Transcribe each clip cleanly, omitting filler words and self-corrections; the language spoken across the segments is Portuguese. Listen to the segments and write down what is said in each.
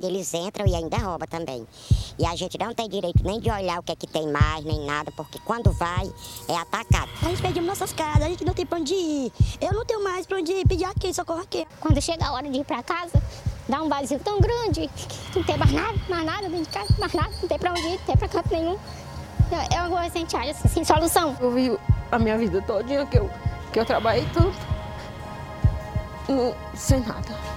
Eles entram e ainda roubam também. E a gente não tem direito nem de olhar o que é que tem mais, nem nada, porque quando vai, é atacado. A gente perdemos nossas casas, a gente não tem pra onde ir. Eu não tenho mais pra onde ir, pedir aqui, socorro aqui. Quando chega a hora de ir pra casa, dá um vazio tão grande, que não tem mais nada dentro de casa, mais nada, não tem pra onde ir, não tem pra canto nenhum. É uma coisa que a gente acha assim, sem solução. Eu vi a minha vida todinha que eu trabalhei tanto, sem nada.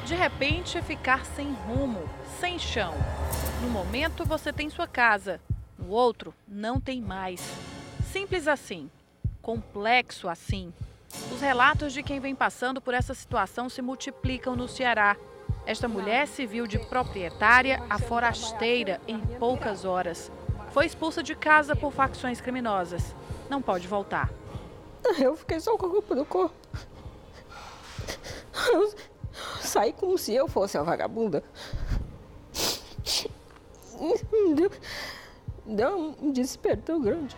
De repente, ficar sem rumo, sem chão. No momento, você tem sua casa, no outro, não tem mais. Simples assim, complexo assim. Os relatos de quem vem passando por essa situação se multiplicam no Ceará. Esta mulher se viu de proprietária a forasteira em poucas horas. Foi expulsa de casa por facções criminosas. Não pode voltar. Eu fiquei só com a culpa do corpo. Saí como se eu fosse a vagabunda. Deu um desespero tão grande.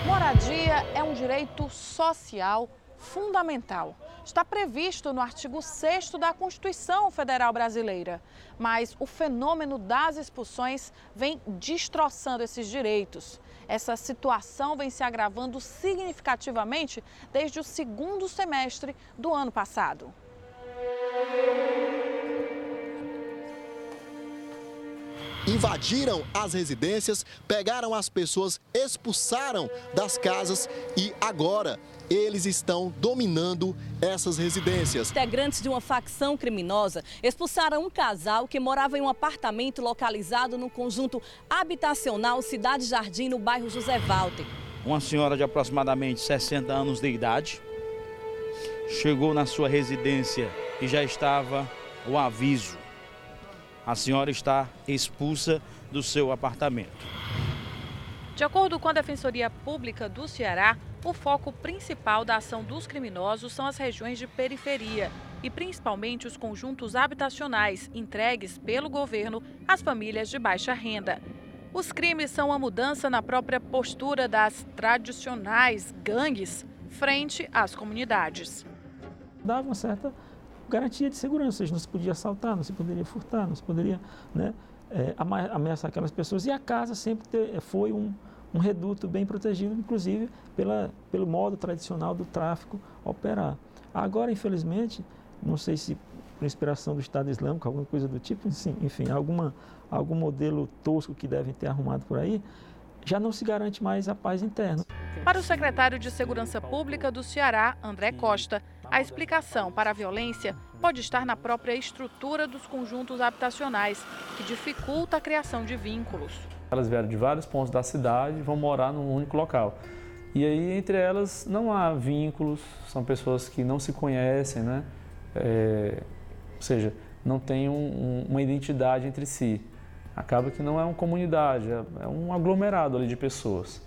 Moradia é um direito social fundamental. Está previsto no artigo 6º da Constituição Federal Brasileira. Mas o fenômeno das expulsões vem destroçando esses direitos. Essa situação vem se agravando significativamente desde o segundo semestre do ano passado. Invadiram as residências, pegaram as pessoas, expulsaram das casas e agora eles estão dominando essas residências. Integrantes de uma facção criminosa expulsaram um casal que morava em um apartamento localizado no conjunto habitacional Cidade Jardim, no bairro José Walter. Uma senhora de aproximadamente 60 anos de idade chegou na sua residência e já estava o aviso. A senhora está expulsa do seu apartamento. De acordo com a Defensoria Pública do Ceará, o foco principal da ação dos criminosos são as regiões de periferia e principalmente os conjuntos habitacionais entregues pelo governo às famílias de baixa renda. Os crimes são uma mudança na própria postura das tradicionais gangues frente às comunidades. Dava uma certa garantia de segurança, ou seja, não se podia assaltar, não se poderia furtar, não se poderia, né, ameaçar aquelas pessoas. E a casa sempre foi um reduto bem protegido, inclusive pelo modo tradicional do tráfico operar. Agora, infelizmente, não sei se por inspiração do Estado Islâmico, alguma coisa do tipo, enfim, algum modelo tosco que devem ter arrumado por aí, já não se garante mais a paz interna. Para o secretário de Segurança Pública do Ceará, André Costa, a explicação para a violência pode estar na própria estrutura dos conjuntos habitacionais, que dificulta a criação de vínculos. Elas vieram de vários pontos da cidade e vão morar num único local. E aí, entre elas, não há vínculos, são pessoas que não se conhecem, né? Ou seja, não tem uma identidade entre si. Acaba que não é uma comunidade, é um aglomerado ali de pessoas.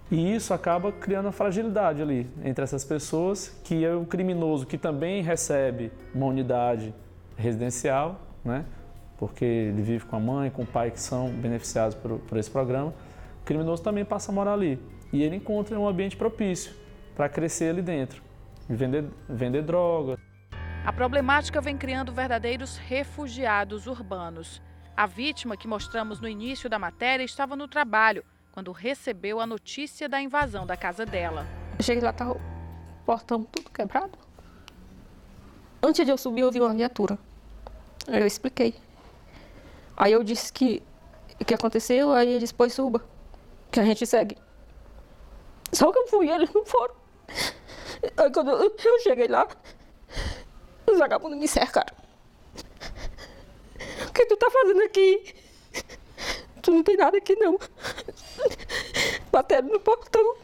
E isso acaba criando uma fragilidade ali entre essas pessoas, que é o criminoso que também recebe uma unidade residencial, né? Porque ele vive com a mãe, com o pai que são beneficiados por esse programa. O criminoso também passa a morar ali e ele encontra um ambiente propício para crescer ali dentro e vender droga. A problemática vem criando verdadeiros refugiados urbanos. A vítima que mostramos no início da matéria estava no trabalho quando recebeu a notícia da invasão da casa dela. Eu cheguei lá, estava o portão tudo quebrado. Antes de eu subir, eu vi uma viatura. Aí eu expliquei. Aí eu disse o que aconteceu, aí ele disse, pois suba, que a gente segue. Só que eu fui, eles não foram. Aí quando eu cheguei lá, os vagabundos me cercaram. O que tu tá fazendo aqui? Tu não tem nada aqui não. Bateram no portão.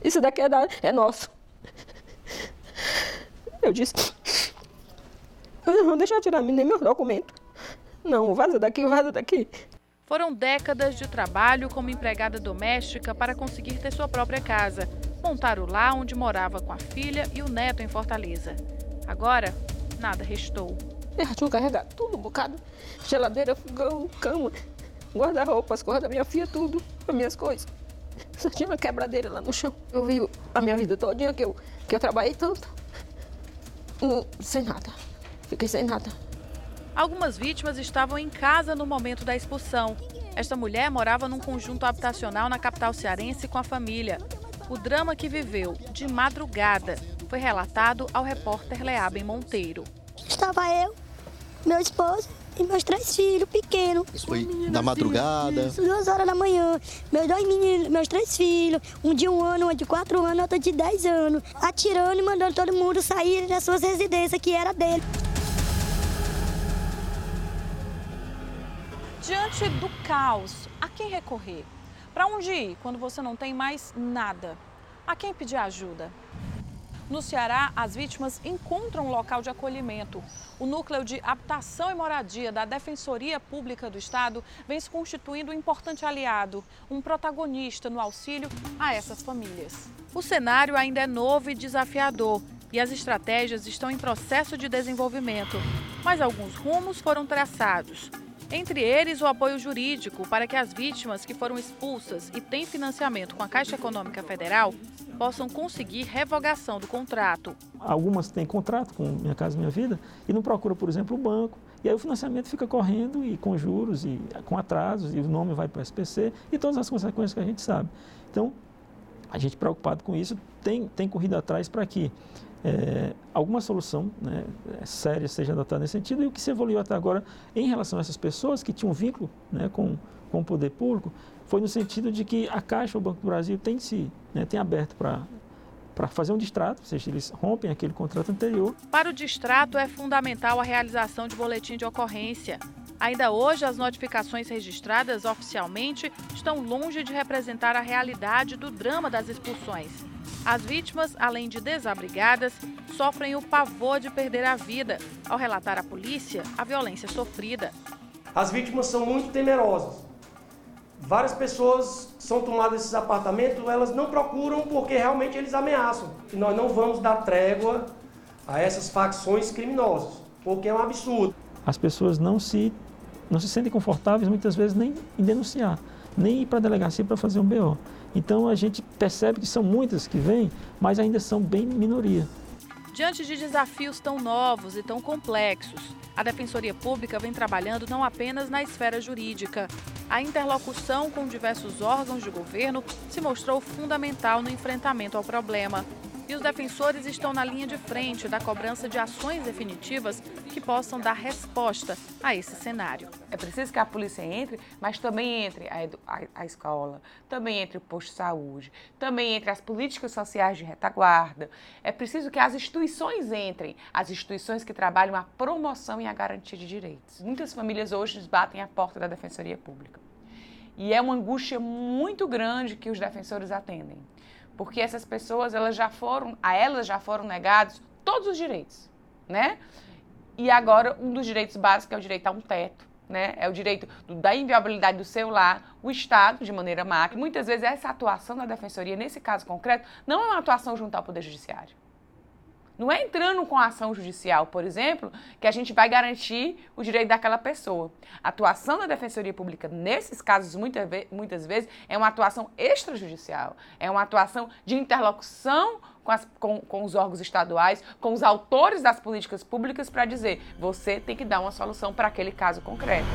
Isso daqui é nosso. Eu disse, não deixa eu tirar nem meus documentos. Não, vaza daqui, vaza daqui. Foram décadas de trabalho como empregada doméstica para conseguir ter sua própria casa. Montaram lá onde morava com a filha e o neto em Fortaleza. Agora, nada restou. Elas tinham carregado tudo, um bocado. Geladeira, fogão, cama, guarda-roupa, as coisas da minha filha, tudo, as minhas coisas. Só tinha uma quebradeira lá no chão. Eu vi a minha vida todinha que eu trabalhei tanto, sem nada. Fiquei sem nada. Algumas vítimas estavam em casa no momento da expulsão. Esta mulher morava num conjunto habitacional na capital cearense com a família. O drama que viveu de madrugada foi relatado ao repórter Leaben Monteiro. Estava eu, meu esposo e meus 3 filhos pequenos. Isso foi na madrugada? Isso, 2 horas da manhã. Meus 2 meninos, meus 3 filhos, um de 1 ano, uma de 4 anos, outra de 10 anos, atirando e mandando todo mundo sair das suas residências, que era dele. Diante do caos, a quem recorrer? Para onde ir quando você não tem mais nada? A quem pedir ajuda? No Ceará, as vítimas encontram um local de acolhimento. O Núcleo de Habitação e Moradia da Defensoria Pública do Estado vem se constituindo um importante aliado, um protagonista no auxílio a essas famílias. O cenário ainda é novo e desafiador e as estratégias estão em processo de desenvolvimento, mas alguns rumos foram traçados. Entre eles, o apoio jurídico para que as vítimas que foram expulsas e têm financiamento com a Caixa Econômica Federal possam conseguir revogação do contrato. Algumas têm contrato com Minha Casa Minha Vida e não procuram, por exemplo, o banco. E aí o financiamento fica correndo e com juros e com atrasos e o nome vai para o SPC e todas as consequências que a gente sabe. Então, a gente preocupado com isso tem corrido atrás para que alguma solução, né, séria seja adotada nesse sentido. E o que se evoluiu até agora em relação a essas pessoas que tinham vínculo, né, com o poder público foi no sentido de que a Caixa, o Banco do Brasil, tem aberto para fazer um distrato, ou seja, eles rompem aquele contrato anterior. Para o distrato é fundamental a realização de boletim de ocorrência. Ainda hoje, as notificações registradas oficialmente estão longe de representar a realidade do drama das expulsões. As vítimas, além de desabrigadas, sofrem o pavor de perder a vida ao relatar à polícia a violência sofrida. As vítimas são muito temerosas. Várias pessoas são tomadas desses apartamentos, elas não procuram porque realmente eles ameaçam. E nós não vamos dar trégua a essas facções criminosas, porque é um absurdo. As pessoas não se sentem confortáveis muitas vezes nem em denunciar, nem ir para a delegacia para fazer um BO. Então a gente percebe que são muitas que vêm, mas ainda são bem minoria. Diante de desafios tão novos e tão complexos, a Defensoria Pública vem trabalhando não apenas na esfera jurídica. A interlocução com diversos órgãos de governo se mostrou fundamental no enfrentamento ao problema. E os defensores estão na linha de frente da cobrança de ações definitivas que possam dar resposta a esse cenário. É preciso que a polícia entre, mas também entre a escola, também entre o posto de saúde, também entre as políticas sociais de retaguarda. É preciso que as instituições entrem, as instituições que trabalham a promoção e a garantia de direitos. Muitas famílias hoje batem a porta da Defensoria Pública. E é uma angústia muito grande que os defensores atendem. Porque essas pessoas, a elas já foram negados todos os direitos, né? E agora, um dos direitos básicos é o direito a um teto, né? É o direito da inviolabilidade do seu lar, o Estado, de maneira macro. Muitas vezes, essa atuação da Defensoria, nesse caso concreto, não é uma atuação junto ao Poder Judiciário. Não é entrando com a ação judicial, por exemplo, que a gente vai garantir o direito daquela pessoa. A atuação da Defensoria Pública, nesses casos, muitas vezes, é uma atuação extrajudicial. É uma atuação de interlocução com os órgãos estaduais, com os autores das políticas públicas para dizer, você tem que dar uma solução para aquele caso concreto.